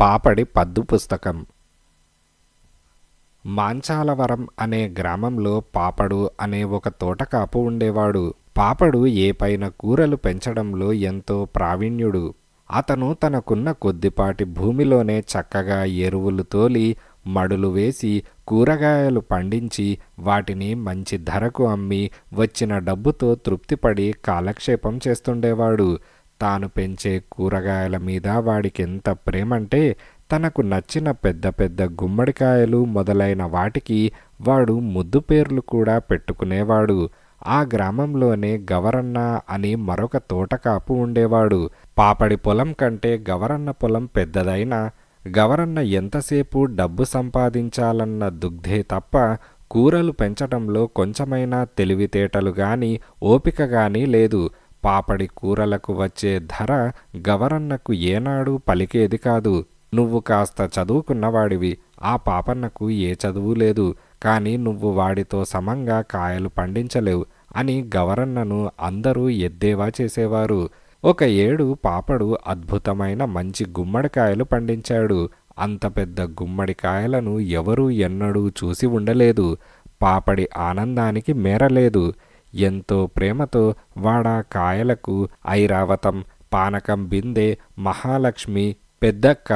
పాపడి పద్దు పుస్తకం. మాంచాలవరం అనే గ్రామంలో పాపడు అనే ఒక తోటకాపు ఉండేవాడు. పాపడు ఏ పైన కూరలు పెంచడంలో ఎంతో ప్రావీణ్యుడు. అతను తనకున్న కొద్దిపాటి భూమిలోనే చక్కగా ఎరువులు తోలి మడులు వేసి కూరగాయలు పండించి వాటిని మంచి ధరకు అమ్మి వచ్చిన డబ్బుతో తృప్తిపడి కాలక్షేపం చేస్తుండేవాడు. తాను పెంచే కూరగాయల మీద వాడికెంత ప్రేమంటే తనకు నచ్చిన పెద్ద పెద్ద గుమ్మడికాయలు మొదలైన వాటికి వాడు ముద్దు పేర్లు కూడా పెట్టుకునేవాడు. ఆ గ్రామంలోనే గవరన్న అని మరొక తోటకాపు ఉండేవాడు. పాపడి పొలం కంటే గవరన్న పొలం పెద్దదైనా గవరన్న ఎంతసేపు డబ్బు సంపాదించాలన్న దుగ్ధే తప్ప కూరలు పెంచడంలో కొంచెమైనా తెలివితేటలు గాని ఓపిక గాని లేదు. పాపడి కూరలకు వచ్చే ధర గవరన్నకు ఏనాడు పలికేది కాదు. నువ్వు కాస్త చదువుకున్నవాడివి, ఆ పాపన్నకు ఏ చదువు లేదు, కానీ నువ్వు వాడితో సమంగా కాయలు పండించలేవు అని గవరన్నను అందరూ ఎద్దేవా చేసేవారు. ఒక ఏడు పాపడు అద్భుతమైన మంచి గుమ్మడికాయలు పండించాడు. అంత పెద్ద గుమ్మడికాయలను ఎవరూ ఎన్నడూ చూసి ఉండలేదు. పాపడి ఆనందానికి మేరలేదు. ఎంతో ప్రేమతో వాడా కాయలకు ఐరావతం, పానకం బిందె, మహాలక్ష్మి, పెద్దక్క,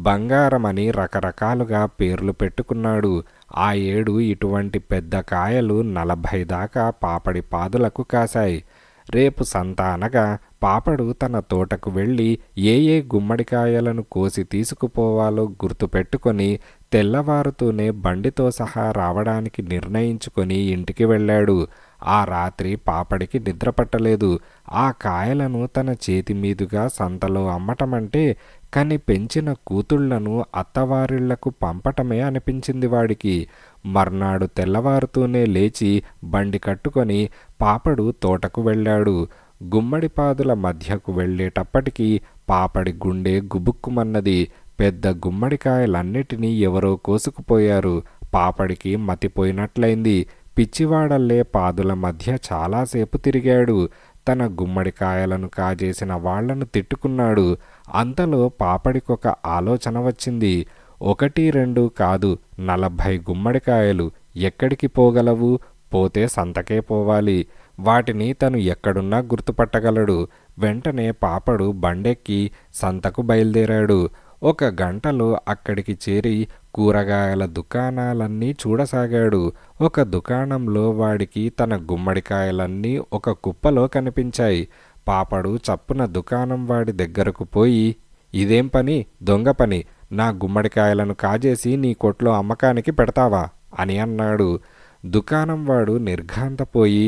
బంగారమని రకరకాలుగా పేర్లు పెట్టుకున్నాడు. ఆ ఏడు ఇటువంటి పెద్ద కాయలు 40 దాకా పాపడి పాదులకు కాశాయి. రేపు సంత అనగా పాపడు తన తోటకు వెళ్ళి ఏ గుమ్మడికాయలను కోసి తీసుకుపోవాలో గుర్తుపెట్టుకొని తెల్లవారుతూనే బండితో సహా రావడానికి నిర్ణయించుకొని ఇంటికి వెళ్ళాడు. ఆ రాత్రి పాపడికి నిద్రపట్టలేదు. ఆ కాయలను తన చేతి మీదుగా సంతలో అమ్మటమంటే కని పెంచిన కూతుళ్లను అత్తవారిళ్లకు పంపటమే అనిపించింది వాడికి. మర్నాడు తెల్లవారుతూనే లేచి బండి కట్టుకొని పాపడు తోటకు వెళ్ళాడు. గుమ్మడిపాదుల మధ్యకు వెళ్ళేటప్పటికి పాపడి గుండె గుబుక్కుమన్నది. పెద్ద గుమ్మడికాయలన్నిటినీ ఎవరో కోసుకుపోయారు. పాపడికి మతిపోయినట్లయింది. పిచ్చివాడల్లే పాదుల మధ్య చాలాసేపు తిరిగాడు. తన గుమ్మడికాయలను కాజేసిన వాళ్లను తిట్టుకున్నాడు. అంతలో పాపడికొక ఆలోచన వచ్చింది. 1, 2 కాదు, 40 గుమ్మడికాయలు ఎక్కడికి పోగలవు? పోతే సంతకే పోవాలి. వాటిని తను ఎక్కడున్నా గుర్తుపట్టగలడు. వెంటనే పాపడు బండెక్కి సంతకు బయలుదేరాడు. 1 గంటలో అక్కడికి చేరి కూరగాయల దుకాణాలన్నీ చూడసాగాడు. ఒక దుకాణంలో వాడికి తన గుమ్మడికాయలన్నీ ఒక కుప్పలో కనిపించాయి. పాపడు చప్పున దుకాణం వాడి దగ్గరకు పోయి, ఇదేం పని? దొంగ పని! నా గుమ్మడికాయలను కాజేసి నీ కొట్లో అమ్మకానికి పెడతావా అని అన్నాడు. దుకాణం వాడు నిర్ఘాంతపోయి,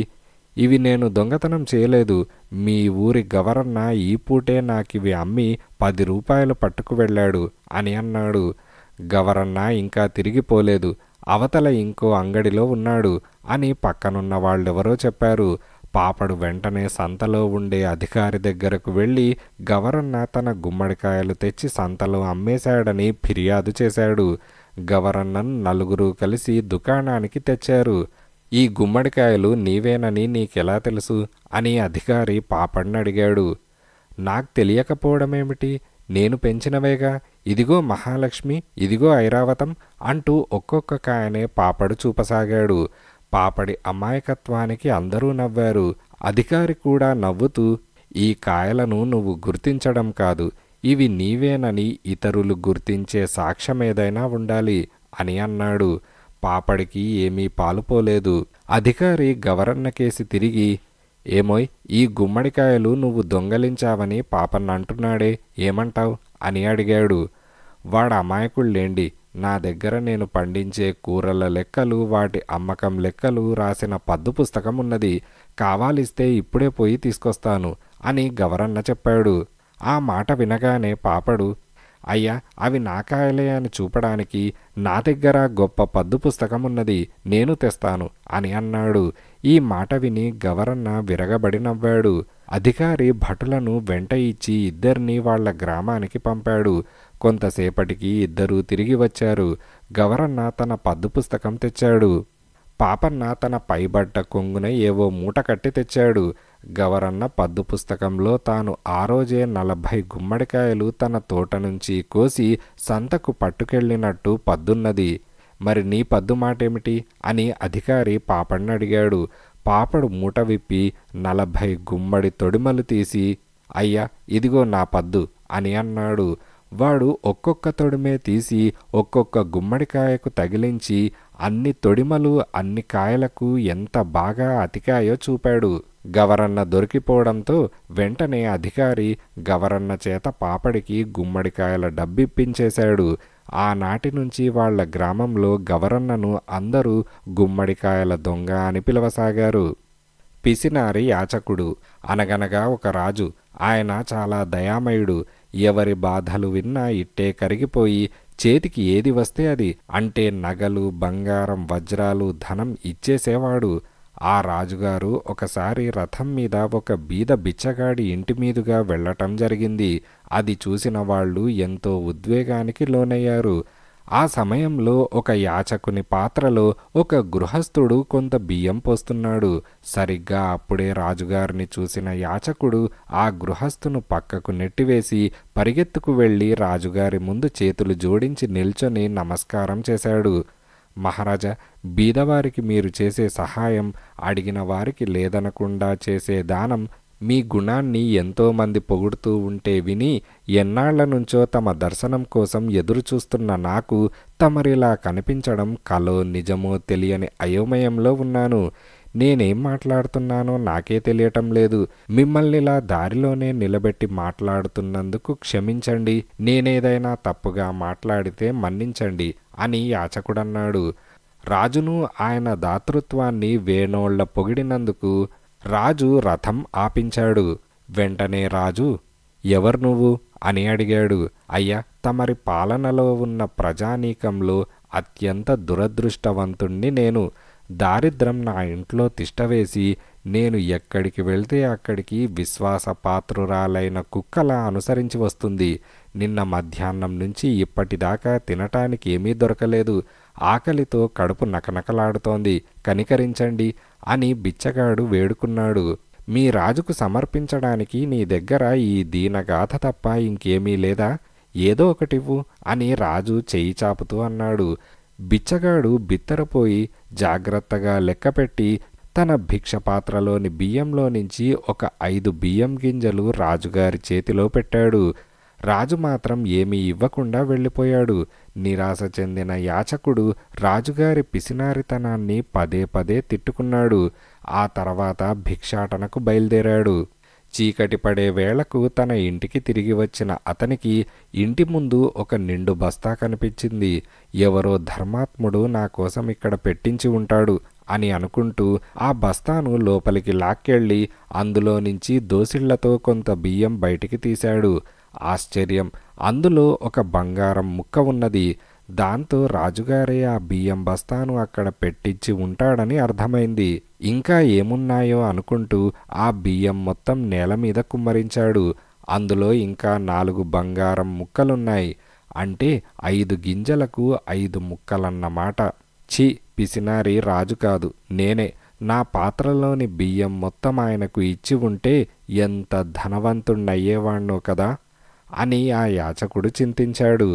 ఇవి నేను దొంగతనం చేయలేదు. మీ ఊరి గవరన్న ఈ పూటే నాకివి అమ్మి 10 రూపాయలు పట్టుకు వెళ్ళాడు అని అన్నాడు. గవరన్న ఇంకా తిరిగిపోలేదు, అవతల ఇంకో అంగడిలో ఉన్నాడు అని పక్కనున్న వాళ్ళెవరో చెప్పారు. పాపడు వెంటనే సంతలో ఉండే అధికారి దగ్గరకు వెళ్ళి గవరన్న తన గుమ్మడికాయలు తెచ్చి సంతలో అమ్మేశాడని ఫిర్యాదు చేశాడు. గవరన్నను నలుగురు కలిసి దుకాణానికి తెచ్చారు. ఈ గుమ్మడికాయలు నీవేనని నీకెలా తెలుసు అని అధికారి పాపడిని అడిగాడు. నాకు తెలియకపోవడమేమిటి? నేను పెంచినవేగా. ఇదిగో మహాలక్ష్మి, ఇదిగో ఐరావతం అంటూ ఒక్కొక్క కాయనే పాపడు చూపసాగాడు. పాపడి అమాయకత్వానికి అందరూ నవ్వారు. అధికారి కూడా నవ్వుతూ, ఈ కాయలను నువ్వు గుర్తించడం కాదు, ఇవి నీవేనని ఇతరులు గుర్తించే సాక్ష్యమేదైనా ఉండాలి అని అన్నాడు. పాపడికి ఏమీ పాలుపోలేదు. అధికారి గవరన్నకేసి తిరిగి, ఏమోయ్, ఈ గుమ్మడికాయలు నువ్వు దొంగలించావని పాపన్న అంటున్నాడే, ఏమంటావ్ అని అడిగాడు. వాడు అమాయకుళ్ళేండి. నా దగ్గర నేను పండించే కూరల లెక్కలు, వాటి అమ్మకం లెక్కలు రాసిన పద్దు పుస్తకం ఉన్నది. కావాలిస్తే ఇప్పుడే పోయి తీసుకొస్తాను అని గవరన్న చెప్పాడు. ఆ మాట వినగానే పాపడు, అయ్యా, అవి నా కాయలే అని చూపడానికి నా దగ్గర గొప్ప పద్దు పుస్తకం ఉన్నది, నేను తెస్తాను అని అన్నాడు. ఈ మాట విని గవరన్న విరగబడి నవ్వాడు. అధికారి భటులను వెంట ఇచ్చి ఇద్దరినీ వాళ్ల గ్రామానికి పంపాడు. కొంతసేపటికి ఇద్దరూ తిరిగి వచ్చారు. గవరన్న తన పద్దు పుస్తకం తెచ్చాడు. పాపన్న తన పైబట్ట కొంగున ఏవో మూట కట్టి తెచ్చాడు. గవరన్న పద్దు పుస్తకంలో తాను ఆ రోజే 40 గుమ్మడికాయలు తన తోట నుంచి కోసి సంతకు పట్టుకెళ్ళినట్టు పద్దున్నది. మరి నీ పద్దు మాటేమిటి అని అధికారి పాపడిని అడిగాడు. పాపడు మూట విప్పి 40 గుమ్మడి తొడిమలు తీసి, అయ్యా ఇదిగో నా పద్దు అని అన్నాడు. వాడు ఒక్కొక్క తొడిమే తీసి ఒక్కొక్క గుమ్మడికాయకు తగిలించి అన్ని తొడిమలు అన్ని కాయలకు ఎంత బాగా అతికాయో చూపాడు. గవరన్న దొరికిపోవడంతో వెంటనే అధికారి గవరన్న చేత పాపడికి గుమ్మడికాయల డబ్బిప్పించేశాడు. ఆనాటి నుంచి వాళ్ల గ్రామంలో గవరన్నను అందరూ గుమ్మడికాయల దొంగ అని పిలవసాగారు. పిసినారి యాచకుడు. అనగనగా ఒక రాజు. ఆయన చాలా దయామయుడు. ఎవరి బాధలు విన్నా ఇట్టే కరిగిపోయి చేతికి ఏది వస్తే అది, అంటే నగలు, బంగారం, వజ్రాలు, ధనం ఇచ్చేసేవాడు. ఆ రాజుగారు ఒకసారి రథం మీద ఒక బీద బిచ్చగాడి ఇంటి మీదుగా వెళ్లటం జరిగింది. అది చూసిన వాళ్ళు ఎంతో ఉద్వేగానికి లోనయ్యారు. ఆ సమయంలో ఒక యాచకుని పాత్రలో ఒక గృహస్థుడు కొంత బియ్యం పోస్తున్నాడు. సరిగ్గా అప్పుడే రాజుగారిని చూసిన యాచకుడు ఆ గృహస్థును పక్కకు నెట్టివేసి పరిగెత్తుకు వెళ్ళి రాజుగారి ముందు చేతులు జోడించి నిల్చొని నమస్కారం చేశాడు. మహారాజా, బీదవారికి మీరు చేసే సహాయం, అడిగిన వారికి లేదనకుండా చేసే దానం, మీ గుణాన్ని ఎంతోమంది పొగుడుతూ ఉంటే విని ఎన్నాళ్ల నుంచో తమ దర్శనం కోసం ఎదురుచూస్తున్న నాకు తమరిలా కనిపించడం కలో నిజమో తెలియని అయోమయంలో ఉన్నాను. నేనేం మాట్లాడుతున్నానో నాకే తెలియటం లేదు. మిమ్మల్నిలా దారిలోనే నిలబెట్టి మాట్లాడుతున్నందుకు క్షమించండి. నేనేదైనా తప్పుగా మాట్లాడితే మన్నించండి అని యాచకుడన్నాడు. రాజును ఆయన దాతృత్వాన్ని వేణోళ్ల పొగిడినందుకు రాజు రథం ఆపించాడు. వెంటనే రాజు, ఎవరు నువ్వు అని అడిగాడు. అయ్యా, తమరి పాలనలో ఉన్న ప్రజానీకంలో అత్యంత దురదృష్టవంతుణ్ణి నేను. దారిద్రం నా ఇంట్లో తిష్టవేసి నేను ఎక్కడికి వెళ్తే అక్కడికి విశ్వాసపాత్రురాలైన కుక్కలా అనుసరించి వస్తుంది. నిన్న మధ్యాహ్నం నుంచి ఇప్పటిదాకా తినటానికి ఏమీ దొరకలేదు. ఆకలితో కడుపు నకనకలాడుతోంది. కనికరించండి అని బిచ్చగాడు వేడుకున్నాడు. మీ రాజుకు సమర్పించడానికి నీ దగ్గర ఈ దీనగాథ తప్ప ఇంకేమీ లేదా? ఏదో ఒకటివ్వు అని రాజు చెయ్యి చాపుతూ అన్నాడు. బిచ్చగాడు బిత్తరపోయి జాగ్రత్తగా లెక్కపెట్టి తన భిక్షపాత్రలోని బియ్యంలో నుంచి ఒక 5 బియ్యం గింజలు రాజుగారి చేతిలో పెట్టాడు. రాజు మాత్రం ఏమీ ఇవ్వకుండా వెళ్ళిపోయాడు. నిరాశ చెందిన యాచకుడు రాజుగారి పిసినారితనాన్ని పదే పదే తిట్టుకున్నాడు. ఆ తర్వాత భిక్షాటనకు బయలుదేరాడు. చీకటి పడే వేళకు తన ఇంటికి తిరిగి వచ్చిన అతనికి ఇంటి ముందు ఒక నిండు బస్తా కనిపించింది. ఎవరో ధర్మాత్ముడు నా కోసం ఇక్కడ పెట్టించి ఉంటాడు అని అనుకుంటూ ఆ బస్తాను లోపలికి లాక్కెళ్ళి అందులో నుంచి దోసిళ్లతో కొంత బియ్యం బయటికి తీశాడు. ఆశ్చర్యం! అందులో ఒక బంగారం ముక్క ఉన్నది. దాంతో రాజుగారే ఆ బియ్యం బస్తాను అక్కడ పెట్టించి ఉంటాడని అర్థమైంది. ఇంకా ఏమున్నాయో అనుకుంటూ ఆ బియ్యం మొత్తం నేల మీద కుమ్మరించాడు. అందులో ఇంకా 4 బంగారం ముక్కలున్నాయి. అంటే 5 గింజలకు 5 ముక్కలన్నమాట. ఛీ, పిసినారి రాజు కాదు, నేనే. నా పాత్రలోని బియ్యం మొత్తం ఆయనకు ఇచ్చి ఉంటే ఎంత ధనవంతుణ్ణయ్యేవాణ్ణో కదా అని ఆ యాచకుడు చింతించాడు.